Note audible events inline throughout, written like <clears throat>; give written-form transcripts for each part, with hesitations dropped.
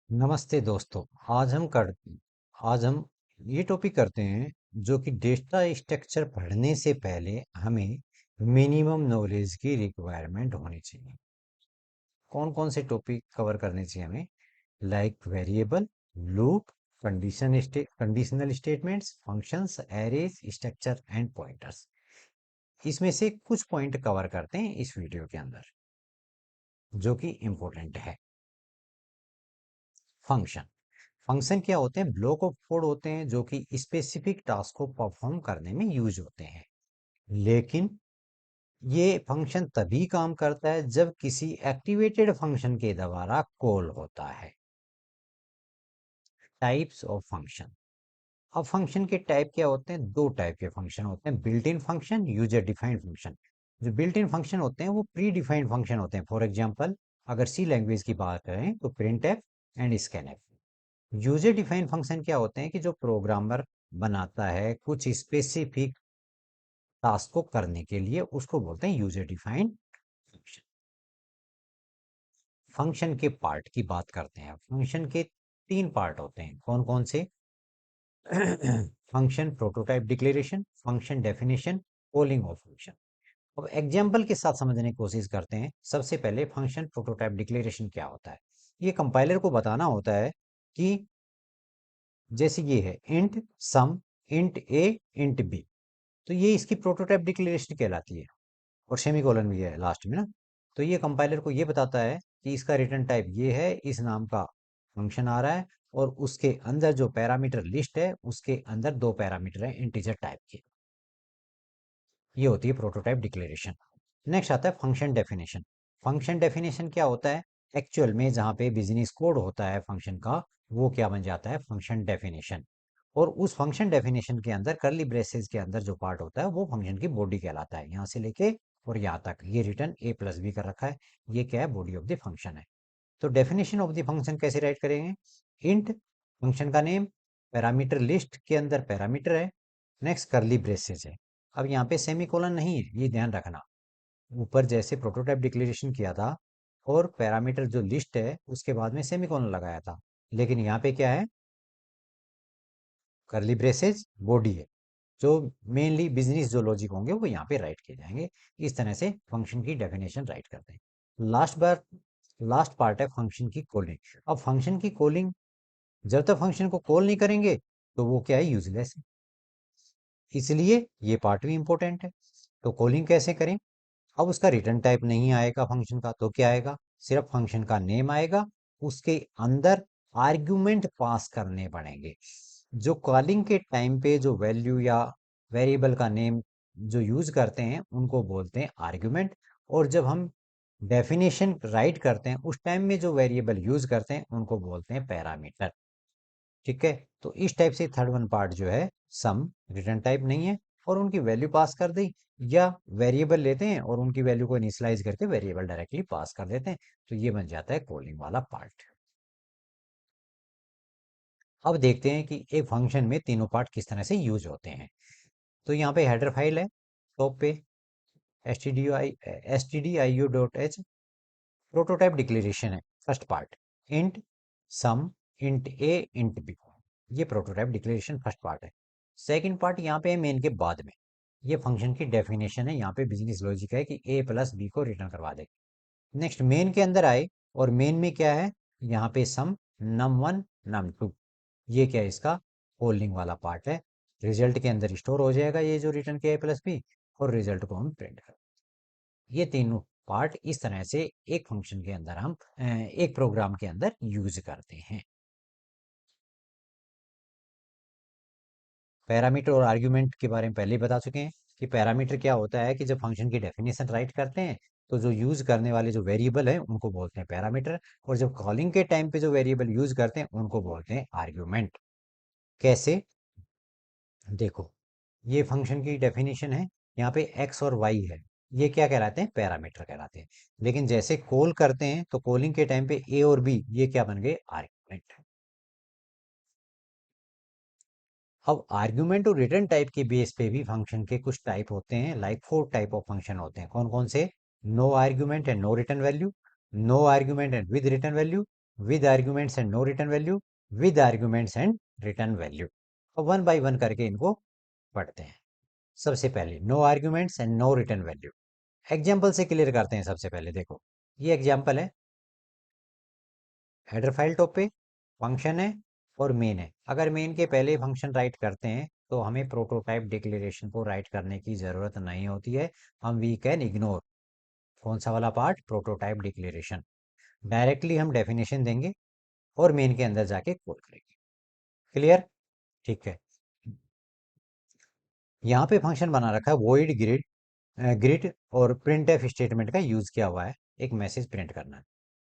नमस्ते दोस्तों। आज हम ये टॉपिक करते हैं जो कि डेटा स्ट्रक्चर पढ़ने से पहले हमें मिनिमम नॉलेज की रिक्वायरमेंट होनी चाहिए। कौन कौन से टॉपिक कवर करने चाहिए हमें? Like variable, loop, conditional statements, functions, arrays, structure and pointers. इसमें से कुछ पॉइंट कवर करते हैं इस वीडियो के अंदर जो कि इम्पोर्टेंट है। फंक्शन फंक्शन क्या होते हैं? ब्लॉक ऑफ कोड होते हैं जो कि स्पेसिफिक टास्क को परफॉर्म करने में यूज होते हैं। लेकिन ये फंक्शन तभी काम करता है जब किसी एक्टिवेटेड फंक्शन के द्वारा कॉल होता है। Types of function. अब फंक्शन के टाइप क्या होते हैं? दो टाइप के फंक्शन होते हैं, built in function, user defined function. जो बिल्ट इन फंक्शन होते हैं वो प्री डिफाइंड फंक्शन होते हैं। फॉर एग्जांपल, अगर सी लैंग्वेज की बात करें तो print F and scan. User defined function क्या होते हैं कि जो प्रोग्रामर बनाता है कुछ स्पेसिफिक टास्क को करने के लिए, उसको बोलते हैं यूजर डिफाइंड फंक्शन। फंक्शन के पार्ट की बात करते हैं। फंक्शन के तीन पार्ट होते हैं। कौन कौन से? Function prototype declaration, function definition, calling of function. अब एग्जाम्पल के साथ समझने की कोशिश करते हैं। सबसे पहले फंक्शन प्रोटोटाइप डिक्लेरेशन क्या होता है? ये कंपाइलर को बताना होता है कि जैसे ये है इंट सम, इंट ए, इंट बी, तो ये इसकी प्रोटोटाइप डिक्लेरेशन कहलाती है। और सेमीकोलन भी है लास्ट में ना। तो ये कंपाइलर को ये बताता है कि इसका रिटर्न टाइप ये है, इस नाम का फंक्शन आ रहा है, और उसके अंदर जो पैरामीटर लिस्ट है उसके अंदर दो पैरामीटर है इंटीजर टाइप के। ये होती है प्रोटोटाइप डिक्लेरेशन। नेक्स्ट आता है फंक्शन डेफिनेशन। फंक्शन डेफिनेशन क्या होता है? एक्चुअल में जहाँ पे बिजनेस कोड होता है फंक्शन का, वो क्या बन जाता है? Function definition. और उस फंक्शन डेफिनेशन के अंदर करली ब्रेसेस के अंदर जो पार्ट होता है वो फंक्शन की बॉडी कहलाता है। यहाँ से लेके और यहाँ तक ये रिटर्न ए प्लस बी कर रखा है, ये क्या है? बॉडी ऑफ द फंक्शन है। तो डेफिनेशन ऑफ द फंक्शन कैसे राइट करेंगे? इंट फंक्शन का नेम, पैरामीटर लिस्ट के अंदर पैरामीटर है, नेक्स्ट करली ब्रेसेस है। अब यहाँ पे सेमीकोलन नहीं है, ये ध्यान रखना। ऊपर जैसे प्रोटोटाइप डिक्लेरेशन किया था और पैरामीटर जो लिस्ट है उसके बाद में सेमीकोलन लगाया था, लेकिन यहाँ पे क्या है? करली ब्रेसेस बॉडी है। जो मेनली बिजनेस जो लॉजिक होंगे वो यहाँ पे राइट किए जाएंगे। इस तरह से फंक्शन की डेफिनेशन राइट करते हैं। लास्ट पार्ट है फंक्शन की कॉलिंग। अब फंक्शन की कॉलिंग, जब तक फंक्शन को कॉल नहीं करेंगे तो वो क्या है? यूजलेस है। इसलिए ये पार्ट भी इंपॉर्टेंट है। तो कॉलिंग कैसे करें? अब उसका रिटर्न टाइप नहीं आएगा फंक्शन का, तो क्या आएगा? सिर्फ फंक्शन का नेम आएगा, उसके अंदर आर्ग्यूमेंट पास करने पड़ेंगे। जो कॉलिंग के टाइम पे जो वैल्यू या वेरिएबल का नेम जो यूज करते हैं उनको बोलते हैं आर्ग्यूमेंट। और जब हम डेफिनेशन राइट करते हैं उस टाइम में जो वेरिएबल यूज करते हैं उनको बोलते हैं पैरामीटर। ठीक है। तो इस टाइप से थर्ड वन पार्ट जो है, सम रिटर्न टाइप नहीं है और उनकी वैल्यू पास कर दी, या वेरिएबल लेते हैं और उनकी वैल्यू को इनिशियलाइज करके वेरिएबल डायरेक्टली पास कर देते हैं। तो ये बन जाता है कॉलिंग वाला पार्ट। अब देखते हैं कि एक फंक्शन में तीनों पार्ट किस तरह से यूज होते हैं। तो यहाँ पे हेडर फाइल है टॉप पे, stdio.h। प्रोटोटाइप डिक्लेरेशन है फर्स्ट पार्ट, इंट सम, इंट ए, इंट बी। ये प्रोटोटाइप डिक्लेरेशन फर्स्ट पार्ट है। सेकंड पार्ट यहाँ पे है मेन के बाद में, ये फंक्शन की डेफिनेशन है। यहाँ पे बिजनेस लॉजिक है कि ए प्लस बी को रिटर्न करवा दे। नेक्स्ट मेन के अंदर आए, और मेन में क्या है? यहाँ पे सम, नम वन, नम टू। ये क्या है? इसका होल्डिंग वाला पार्ट है। रिजल्ट के अंदर स्टोर हो जाएगा ये जो रिटर्न किया ए प्लस बी, और रिजल्ट को हम प्रिंट कर। ये तीनों पार्ट इस तरह से एक फंक्शन के अंदर हम एक प्रोग्राम के अंदर यूज करते हैं। पैरामीटर और आर्ग्यूमेंट के बारे में पहले ही बता चुके हैं कि पैरामीटर क्या होता है कि जब फंक्शन की डेफिनेशन राइट करते हैं तो जो यूज करने वाले जो वेरिएबल है उनको बोलते हैं पैरामीटर, और जब कॉलिंग के टाइम पे जो वेरिएबल यूज करते हैं उनको बोलते हैं आर्ग्यूमेंट। कैसे? देखो, ये फंक्शन की डेफिनेशन है। यहाँ पे एक्स और वाई है, ये क्या कहलाते हैं? पैरामीटर कहलाते हैं। लेकिन जैसे कॉल करते हैं तो कॉलिंग के टाइम पे ए और बी ये क्या बन गए? आर्ग्यूमेंट। अब आर्ग्यूमेंट और रिटर्न टाइप के बेस पे भी फंक्शन के कुछ टाइप होते हैं। Like four type of function होते हैं। कौन कौन से? No argument and no return value, no argument and with return value, with arguments and no return value, with arguments and return value. अब वन बाय वन करके इनको पढ़ते हैं। सबसे पहले no arguments and no return value. Example से clear करते हैं। सबसे पहले देखो, ये एग्जाम्पल है, हेडर फाइल टॉप पे फंक्शन है और मेन है। अगर मेन के पहले फंक्शन राइट करते हैं तो हमें प्रोटोटाइप डिक्लेरेशन को राइट करने की ज़रूरत नहीं होती है। हम वी कैन इग्नोर कौन सा वाला पार्ट, प्रोटोटाइप डिक्लेरेशन। डायरेक्टली हम डेफिनेशन देंगे और मेन के अंदर जाके कॉल करेंगे। क्लियर? ठीक है। यहाँ पे फंक्शन बना रखा है वॉइड ग्रिड, ग्रिड और प्रिंट एफ स्टेटमेंट का यूज किया हुआ है, एक मैसेज प्रिंट करना है,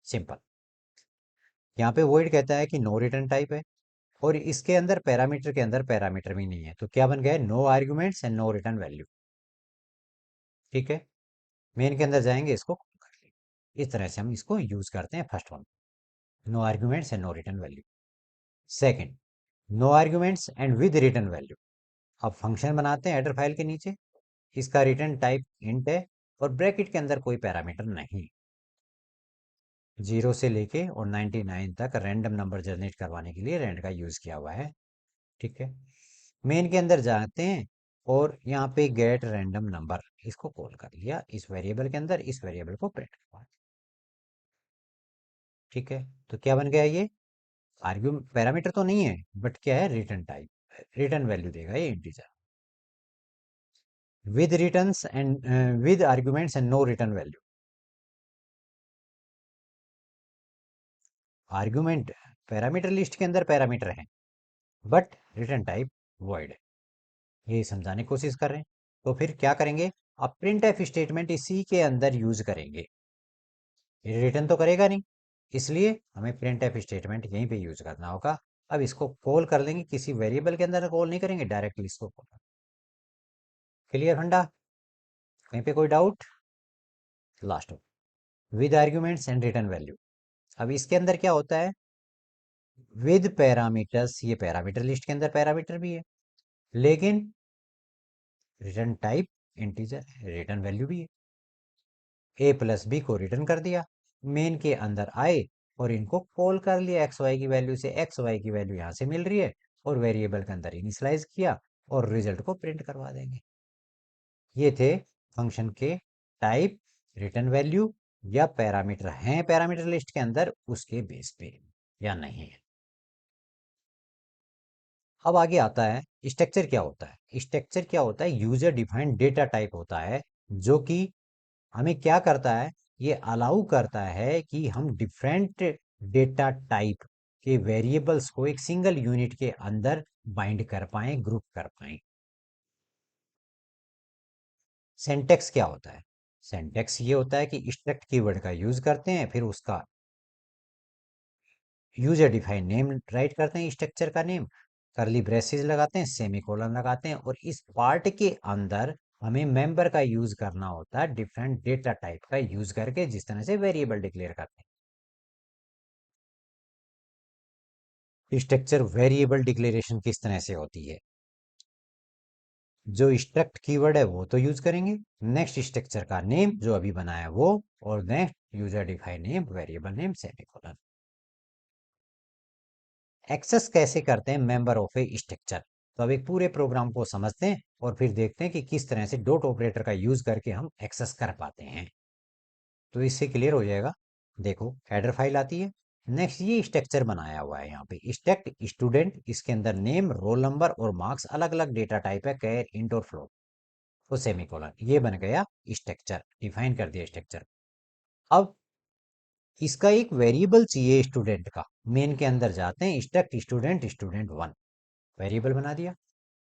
सिंपल। यहाँ पे वॉइड कहता है कि नो रिटर्न टाइप है और इसके अंदर पैरामीटर के अंदर पैरामीटर भी नहीं है, तो क्या बन गया, no arguments and no return value. ठीक है, मेन के अंदर जाएंगे, इसको कर लेंगे। इस तरह से हम इसको यूज करते हैं। First one, no arguments and no return value. Second, no arguments and with return value. अब फंक्शन बनाते हैं हेडर फाइल के नीचे, इसका रिटर्न टाइप इंट है और ब्रैकेट के अंदर कोई पैरामीटर नहीं। 0 से लेके और 99 तक रैंडम नंबर जनरेट करवाने के लिए रैंड का यूज किया हुआ है। ठीक है, मेन के अंदर जाते हैं और यहाँ पे गेट रैंडम नंबर, इसको कॉल कर लिया इस वेरिएबल के अंदर, इस वेरिएबल को प्रिंट करवा। ठीक है, तो क्या बन गया ये, आर्ग्यू पैरामीटर तो नहीं है बट क्या है, रिटर्न टाइप, रिटर्न वैल्यू देगा ये integer, with returns and with arguments and no return value. Argument parameter list के अंदर पैरामीटर है बट रिटर्न टाइप वॉइड है, ये समझाने की कोशिश कर रहे हैं। तो फिर क्या करेंगे, अब प्रिंट एफ स्टेटमेंट इसी के अंदर यूज करेंगे, ये रिटर्न तो करेगा नहीं, इसलिए हमें प्रिंट एफ स्टेटमेंट यहीं पे यूज करना होगा। अब इसको कॉल कर लेंगे, किसी वेरिएबल के अंदर कॉल नहीं करेंगे, डायरेक्टली इसको कॉल। क्लियर फंडा? कहीं पे कोई doubt? Last with arguments and return value. अब इसके अंदर क्या होता है, विद पैरामीटर्स, ये पैरामीटर लिस्ट के अंदर पैरामीटर भी है, लेकिन return type integer, return value भी है। ए प्लस बी को रिटर्न कर दिया, मेन के अंदर आए और इनको कॉल कर लिया एक्स वाई की वैल्यू से, एक्स वाई की वैल्यू यहाँ से मिल रही है और वेरिएबल के अंदर इनिशियलाइज किया और रिजल्ट को प्रिंट करवा देंगे। ये थे फंक्शन के टाइप, रिटर्न वैल्यू, या पैरामीटर हैं पैरामीटर लिस्ट के अंदर उसके बेस पे या नहीं है। अब आगे आता है स्ट्रक्चर क्या होता है। स्ट्रक्चर क्या होता है, यूजर डिफाइंड डेटा टाइप होता है, जो कि हमें क्या करता है, ये अलाउ करता है कि हम डिफरेंट डेटा टाइप के वेरिएबल्स को एक सिंगल यूनिट के अंदर बाइंड कर पाए, ग्रुप कर पाए। सिंटेक्स क्या होता है, सिंटेक्स ये होता है कि स्ट्रक्ट कीवर्ड का यूज करते हैं, फिर उसका यूजर डिफाइंड नेम राइट करते हैं, स्ट्रक्चर का नेम, करली ब्रेसेस लगाते हैं, सेमीकोलन लगाते हैं, और इस पार्ट के अंदर हमें मेंबर का यूज करना होता है, डिफरेंट डेटा टाइप का यूज करके, जिस तरह से वेरिएबल डिक्लेयर करते हैं। स्ट्रक्चर वेरिएबल डिक्लेरेशन किस तरह से होती है, जो स्ट्रक्ट कीवर्ड है वो तो यूज करेंगे, नेक्स्ट स्ट्रक्चर का नेम जो अभी बनाया वो, और next user defined name, variable name, semicolon. Access कैसे करते हैं मेंबर ऑफ ए स्ट्रक्चर, तो अब एक पूरे प्रोग्राम को समझते हैं और फिर देखते हैं कि किस तरह से डॉट ऑपरेटर का यूज करके हम एक्सेस कर पाते हैं। तो इससे क्लियर हो जाएगा। देखो, हेडर फाइल आती है, नेक्स्ट ये स्ट्रक्चर बनाया हुआ है, यहाँ पे स्टैक स्टूडेंट, इसके अंदर नेम, रोल नंबर और मार्क्स, अलग अलग डेटा टाइप है, कैर, इंट और फ्लोट, तो सेमीकोलन, ये बन गया स्ट्रक्चर, डिफाइन कर दिया स्ट्रक्चर। अब इसका एक वेरिएबल चाहिए स्टूडेंट का, मेन के अंदर जाते हैं, stack student student one, variable बना दिया।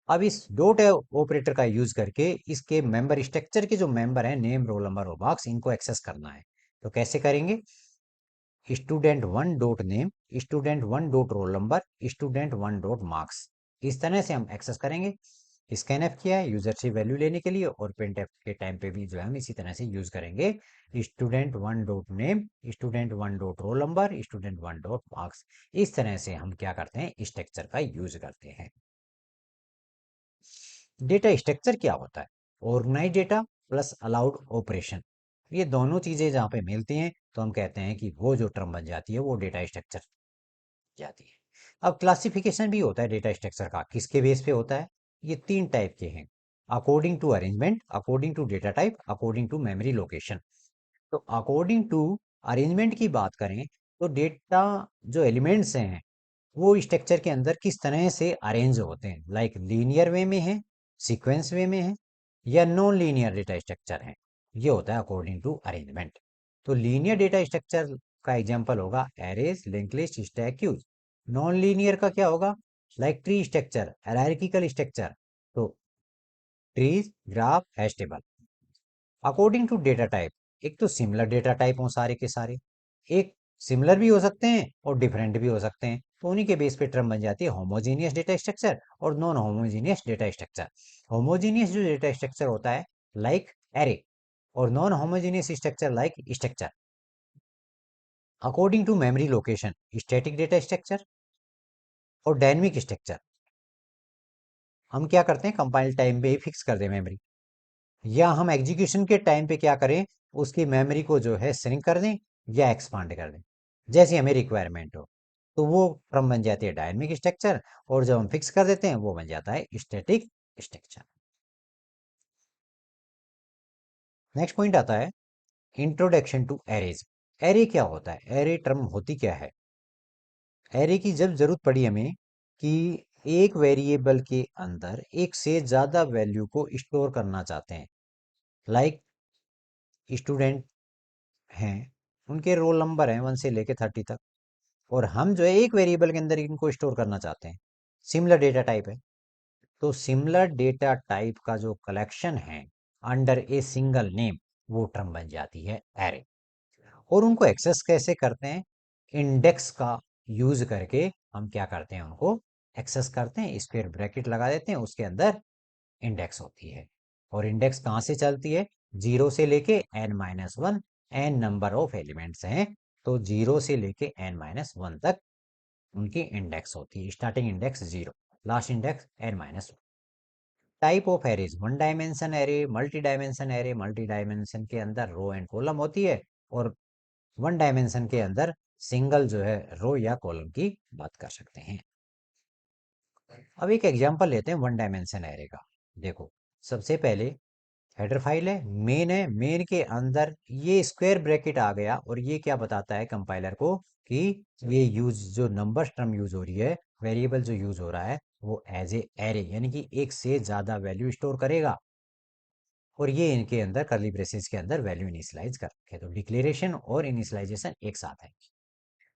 अब इस डॉट ऑपरेटर का यूज करके इसके मेंबर, स्ट्रक्चर के जो मेंबर हैं, नेम, रोल नंबर और मार्क्स, इनको एक्सेस करना है। तो कैसे करेंगे, student one dot name, student one dot roll number, student one dot marks, इस तरह से हम एक्सेस करेंगे। स्कैनएफ किया है यूजर से वैल्यू लेने के लिए, और प्रिंटएफ के टाइम पे भी जो है हम इसी तरह से यूज करेंगे, student one dot name, student one dot roll number, student one dot marks. इस तरह से हम क्या करते हैं, स्ट्रक्चर का यूज करते हैं। डेटा स्ट्रक्चर क्या होता है, organise data plus allowed operation, ये दोनों चीजें जहां पे मिलती हैं तो हम कहते हैं कि वो जो टर्म बन जाती है वो डेटा स्ट्रक्चर जाती है। अब क्लासिफिकेशन भी होता है डेटा स्ट्रक्चर का, किसके बेस पे होता है? ये 3 टाइप के हैं, according to arrangement, according to data type, according to memory location. तो अकॉर्डिंग टू अरेंजमेंट की बात करें तो डेटा जो एलिमेंट्स हैं वो स्ट्रक्चर के अंदर किस तरह से अरेंज होते हैं, लाइक लीनियर वे में है, सीक्वेंस वे में है, या नॉन लीनियर डेटा स्ट्रक्चर है, ये होता है अकॉर्डिंग टू अरेंजमेंट। तो लीनियर डेटा स्ट्रक्चर का एग्जांपल होगा arrays, link list, stack, queues. Non linear का क्या होगा? Like tree structure, hierarchical structure, तो trees, graph, hash table. According to data type, एक तो सिमिलर डेटा टाइप हो सारे के सारे, एक सिमिलर भी हो सकते हैं और डिफरेंट भी हो सकते हैं, तो उन्हीं के बेस पे टर्म बन जाती है होमोजीनियस डेटा स्ट्रक्चर और non homogeneous data structure. Homogeneous जो डेटा स्ट्रक्चर होता है लाइक एरे, और non homogeneous structure like structure. According to memory location, static data structure और डायनेमिक स्ट्रक्चर। हम क्या करते हैं, कंपाइल टाइम पे ही फिक्स कर दें मेमोरी, या हम एग्जीक्यूशन के टाइम पे क्या करें, उसकी मेमोरी को जो है श्रिंक कर दें या एक्सपांड कर दें, जैसी हमें रिक्वायरमेंट हो। तो वो टर्म बन जाती है डायनेमिक स्ट्रक्चर, और जब हम फिक्स कर देते हैं वो बन जाता है स्टैटिक स्ट्रक्चर। नेक्स्ट पॉइंट आता है इंट्रोडक्शन टू एरेज। एरे क्या होता है? एरे टर्म होती क्या है? एरे की जब जरूरत पड़ी हमें कि एक वेरिएबल के अंदर एक से ज्यादा वैल्यू को स्टोर करना चाहते हैं, लाइक स्टूडेंट हैं, उनके रोल नंबर हैं 1 से लेके 30 तक, और हम जो है एक वेरिएबल के अंदर इनको स्टोर करना चाहते हैं, सिमिलर डेटा टाइप है। तो सिमिलर डेटा टाइप का जो कलेक्शन है अंडर ए सिंगल नेम, वो टर्म बन जाती है एरे। और उनको एक्सेस कैसे करते हैं? इंडेक्स का यूज करके हम क्या करते हैं, उनको एक्सेस करते हैं, स्क्वायर ब्रैकेट लगा देते हैं, उसके अंदर इंडेक्स होती है। और इंडेक्स कहाँ से चलती है? 0 से लेके n-1, n number of elements हैं, तो 0 से लेके n-1 तक उनकी इंडेक्स होती है। Starting index 0, last index n-1। Type of arrays, one dimension array, multi dimension array. Multi dimension के अंदर रो एंड कॉलम होती है, और वन डायमेंशन के अंदर सिंगल जो है रो या कॉलम की बात कर सकते हैं। अब एक एग्जांपल लेते हैं वन डायमेंशन एरे का। देखो, सबसे पहले हेडर फाइल है, मेन के अंदर ये स्क्वायर ब्रैकेट आ गया, और ये क्या बताता है कंपाइलर को कि ये यूज जो नंबर टर्म यूज हो रही है, वेरिएबल जो यूज हो रहा है, वो एज ए एरे, यानी कि एक से ज्यादा वैल्यू स्टोर करेगा, और ये इनके अंदर कर्ली ब्रेसेस के अंदर वैल्यू इनिशियलाइज कर रखे। तो डिक्लेरेशन और इनिशियलाइजेशन एक साथ है।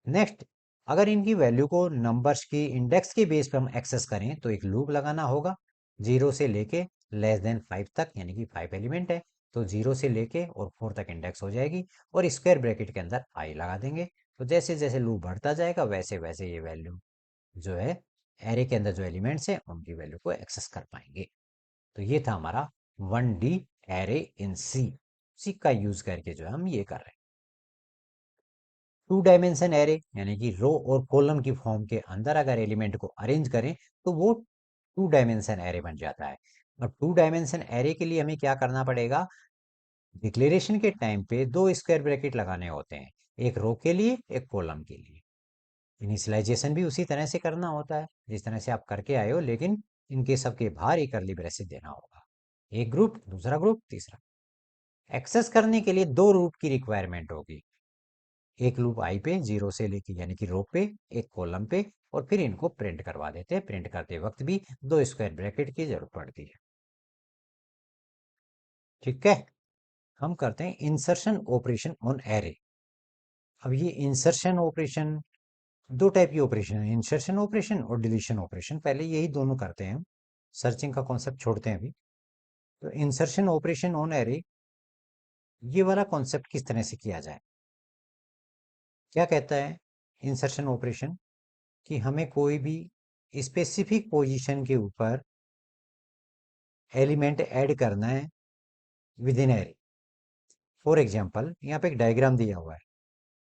नेक्स्ट, अगर इनकी वैल्यू को नंबर्स की इंडेक्स के बेस पर हम एक्सेस करें तो एक लूप लगाना होगा, 0 से लेके लेस देन 5 तक, यानी कि 5 एलिमेंट है, तो 0 से लेके और 4 तक इंडेक्स हो जाएगी, और स्क्वायर ब्रैकेट के अंदर आई लगा देंगे। तो जैसे जैसे लूप बढ़ता जाएगा वैसे वैसे ये वैल्यू जो है एरे के अंदर जो एलिमेंट्स हैं उनकी वैल्यू को एक्सेस कर पाएंगे। तो ये था हमारा 1D एरे इन सी, सी का यूज करके जो है हम ये कर रहे हैं। 2 डायमेंशन एरे, यानी कि रो और कॉलम की फॉर्म के अंदर अगर एलिमेंट को अरेंज करें तो वो 2 डायमेंशन एरे बन जाता है। और 2 डायमेंशन एरे के लिए हमें क्या करना पड़ेगा? डिक्लेरेशन के टाइम पे 2 स्क्वायर ब्रैकेट लगाने होते हैं, एक रो के लिए, एक कॉलम के लिए। इनिशियलाइजेशन भी उसी तरह से करना होता है जिस तरह से आप करके आए हो, लेकिन इनके सबके बाहर एक कर्ली ब्रेसेस देना होगा, एक ग्रुप, दूसरा ग्रुप, तीसरा। एक्सेस करने के लिए 2 रूट की रिक्वायरमेंट होगी, एक लूप आई पे 0 से लेके, यानी कि रो पे, एक कॉलम पे, और फिर इनको प्रिंट करवा देते हैं। प्रिंट करते वक्त भी 2 स्क्वायर ब्रैकेट की जरूरत पड़ती है। ठीक है, हम करते हैं इंसर्शन ऑपरेशन ऑन एरे। अब ये इंसर्शन ऑपरेशन, दो टाइप की ऑपरेशन है, इंसर्शन ऑपरेशन और डिलीशन ऑपरेशन। पहले यही दोनों करते हैं हम, सर्चिंग का कॉन्सेप्ट छोड़ते हैं अभी। तो इंसर्शन ऑपरेशन ऑन एरे, ये वाला कॉन्सेप्ट किस तरह से किया जाए? क्या कहता है इंसर्शन ऑपरेशन? कि हमें कोई भी स्पेसिफिक पोजीशन के ऊपर एलिमेंट ऐड करना है with in array. For example, यहाँ पे एक डायग्राम दिया हुआ है,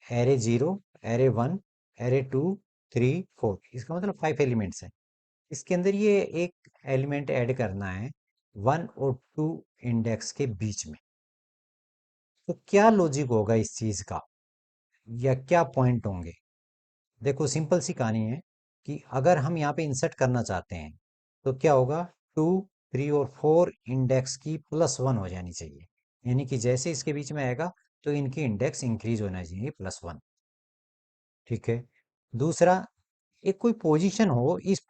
एरे 0, एरे 1, एरे 2, 3, 4, इसका मतलब 5 एलिमेंट्स है। इसके अंदर ये एक एलिमेंट ऐड करना है 1 और 2 इंडेक्स के बीच में। तो क्या लॉजिक होगा इस चीज का? या क्या पॉइंट होंगे। देखो सिंपल सी कहानी है कि अगर हम यहाँ पे इंसर्ट करना चाहते हैं तो क्या होगा, 2, 3 और 4 इंडेक्स की +1 हो जानी चाहिए। यानी कि जैसे इसके बीच में आएगा तो इनकी इंडेक्स इंक्रीज होना चाहिए +1। ठीक है। दूसरा, एक कोई पोजीशन हो, इस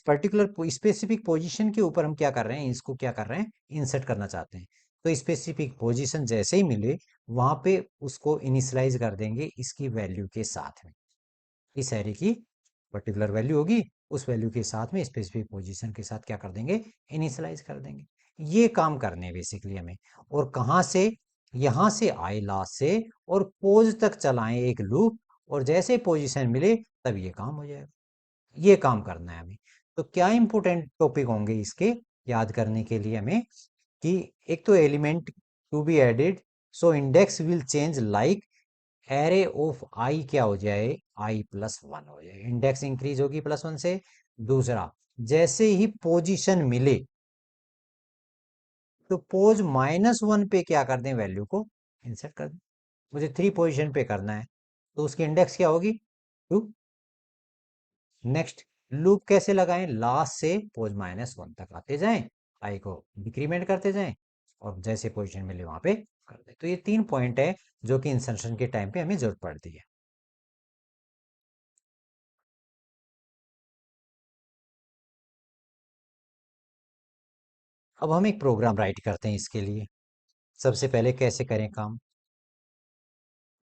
पर्टिकुलर स्पेसिफिक पोजीशन के ऊपर हम क्या कर रहे हैं, इसको क्या कर रहे हैं, इंसर्ट करना चाहते हैं। तो स्पेसिफिक पोजीशन जैसे ही मिले वहां पे उसको इनिशियलाइज कर देंगे इसकी वैल्यू के साथ में। इस एरे की पर्टिकुलर वैल्यू होगी, उस वैल्यू के साथ में स्पेसिफिक पोजीशन के साथ क्या कर देंगे, इनिशियलाइज कर देंगे। ये काम करने हैं बेसिकली हमें। और कहाँ से, यहां से आए लास्ट से और पोज तक चलाएं एक लूप, और जैसे पोजीशन मिले तब ये काम हो जाएगा। ये काम करना है हमें। तो क्या इंपॉर्टेंट टॉपिक होंगे इसके याद करने के लिए हमें, कि एक तो element to be added, so index will change like array of I क्या हो जाए, i+1 हो जाए, इंडेक्स इंक्रीज होगी +1 से। दूसरा, जैसे ही पोजीशन मिले तो पोज -1 पे क्या कर दें, वैल्यू को इंसर्ट कर दें। मुझे 3 पोजीशन पे करना है तो उसकी इंडेक्स क्या होगी, 2। नेक्स्ट, लूप कैसे लगाएं, लास्ट से पोज -1 तक आते जाएं, आई को डिक्रीमेंट करते जाएं, और जैसे पोजीशन मिले वहां पे कर दें। तो ये 3 पॉइंट है जो कि इंसर्शन के टाइम पे हमें जरूरत पड़ती है। अब हम एक प्रोग्राम राइट करते हैं इसके लिए। सबसे पहले कैसे करें काम,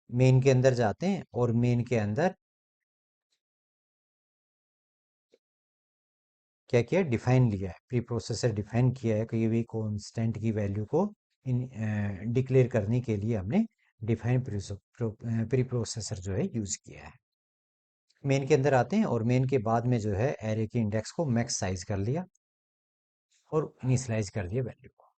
मेन के अंदर जाते हैं और मेन के अंदर क्या किया, डिफाइन लिया है, प्री प्रोसेसर डिफाइन किया है, कोई भी कांस्टेंट की वैल्यू को डिक्लेयर करने के लिए हमने डिफाइन प्री प्रोसेसर जो है यूज किया है। मेन के अंदर आते हैं और मेन के बाद में जो है एरे की इंडेक्स को मैक्स साइज कर लिया और इनिशियलाइज कर दिया वैल्यू को।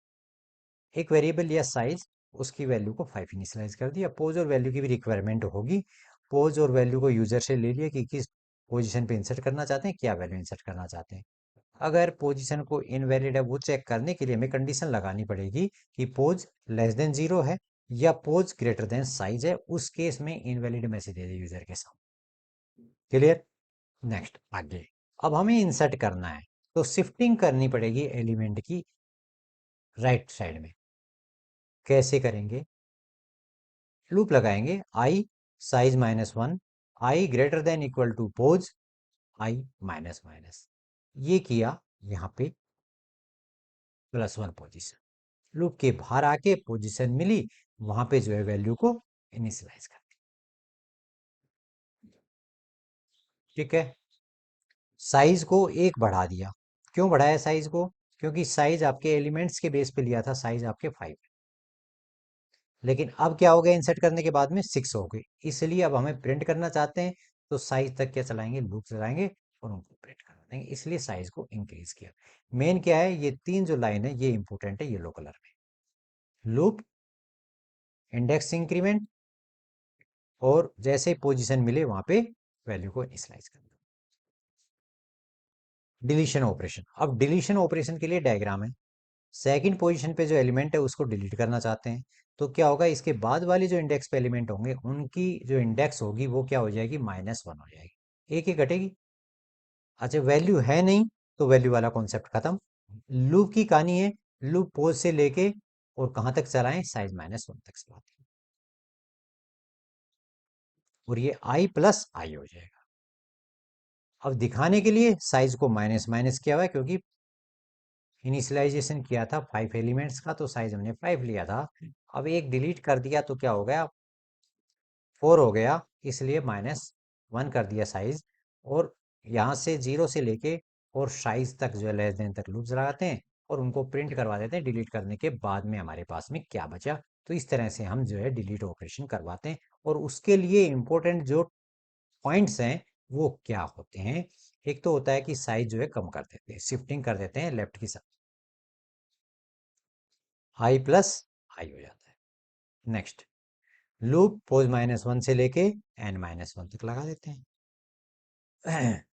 एक वेरिएबल लिया साइज, उसकी वैल्यू को 5 इनिशियलाइज कर दिया। पोज और वैल्यू की भी रिक्वायरमेंट होगी। पोज और वैल्यू को यूजर से ले लिया कि किस पोजीशन पे इंसर्ट करना चाहते हैं, क्या वैल्यू इंसर्ट करना चाहते हैं। अगर पोजीशन को इनवैलिड है वो चेक करने के लिए हमें कंडीशन लगानी पड़ेगी कि पोज <0 है या पोज साइज है। उस केस में इनवैलिड मैसेज दे दे यूजर के साथ। क्लियर। नेक्स्ट आगे, अब हमें इंसर्ट करना है तो शिफ्टिंग करनी पड़ेगी एलिमेंट की राइट साइड में। कैसे करेंगे, लूप लगाएंगे, आई साइज -1, आई > पोज आई माइनस माइनस। ये किया यहाँ पे +1 पोजीशन, लूप के बाहर आके पोजीशन मिली वहां पे जो है वैल्यू को इनिशियलाइज कर दी। ठीक है। साइज को 1 बढ़ा दिया। क्यों बढ़ाया साइज को, क्योंकि साइज आपके एलिमेंट्स के बेस पे लिया था, साइज आपके 5, लेकिन अब क्या हो गया, इंसर्ट करने के बाद में 6 हो गई। इसलिए अब हमें प्रिंट करना चाहते हैं तो साइज तक क्या चलाएंगे, लूप चलाएंगे और उनको प्रिंट कर देंगे, इसलिए साइज को इंक्रीज किया। मेन क्या है, ये 3 जो लाइन है ये इंपॉर्टेंट है येलो कलर में, लूप, इंडेक्स इंक्रीमेंट, और जैसे पोजीशन मिले वहां पे वैल्यू को इनिशियलाइज करना। डिलीशन ऑपरेशन, अब डिलीशन ऑपरेशन के लिए डायग्राम है। सेकंड पोजीशन पे जो एलिमेंट है उसको डिलीट करना चाहते हैं तो क्या होगा, इसके बाद वाली जो इंडेक्स पे एलिमेंट होंगे उनकी जो इंडेक्स होगी वो क्या हो जाएगी, -1 हो जाएगी, एक ही घटेगी। अच्छा, वैल्यू है नहीं तो वैल्यू वाला कॉन्सेप्ट खत्म। लूप की कहानी है, लूप पोज से लेके और कहां तक चलाएं, साइज -1 तक चलाते हैं, और ये i+i हो जाएगा। अब दिखाने के लिए साइज को माइनस माइनस किया हुआ है, क्योंकि इनिशियलाइजेशन किया था 5 एलिमेंट्स का तो साइज हमने 5 लिया था। अब एक डिलीट कर दिया तो क्या हो गया, 4 हो गया, इसलिए -1 कर दिया साइज। और यहाँ से 0 से लेके और साइज तक जो है लेस देन तक लूप्स लगाते हैं और उनको प्रिंट करवा देते हैं डिलीट करने के बाद में हमारे पास में क्या बचा। तो इस तरह से हम जो है डिलीट ऑपरेशन करवाते हैं। और उसके लिए इंपॉर्टेंट जो पॉइंट्स हैं वो क्या होते हैं, एक तो होता है कि साइज जो है कम कर देते हैं, शिफ्टिंग कर देते हैं लेफ्ट की साइड, i+i हो जाता है। नेक्स्ट, लूप पोज -1 से लेके n-1 तक लगा देते हैं, <clears throat>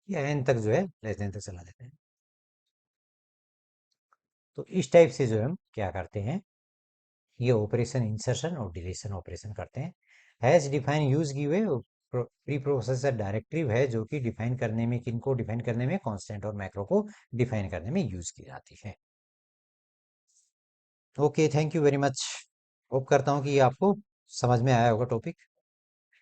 या n तक जो है लेस देन तक चला देते हैं। तो इस टाइप से जो है हम क्या करते हैं, ये ऑपरेशन इंसर्शन और डिलीशन ऑपरेशन करते हैं। Hash define use give pre processor directive है जो कि डिफाइन करने में, किनको डिफाइन करने में, कांस्टेंट और मैक्रो को डिफाइन करने में यूज की जाती है। Okay, thank you very much. Hope करता हूँ कि ये आपको समझ में आया होगा टॉपिक।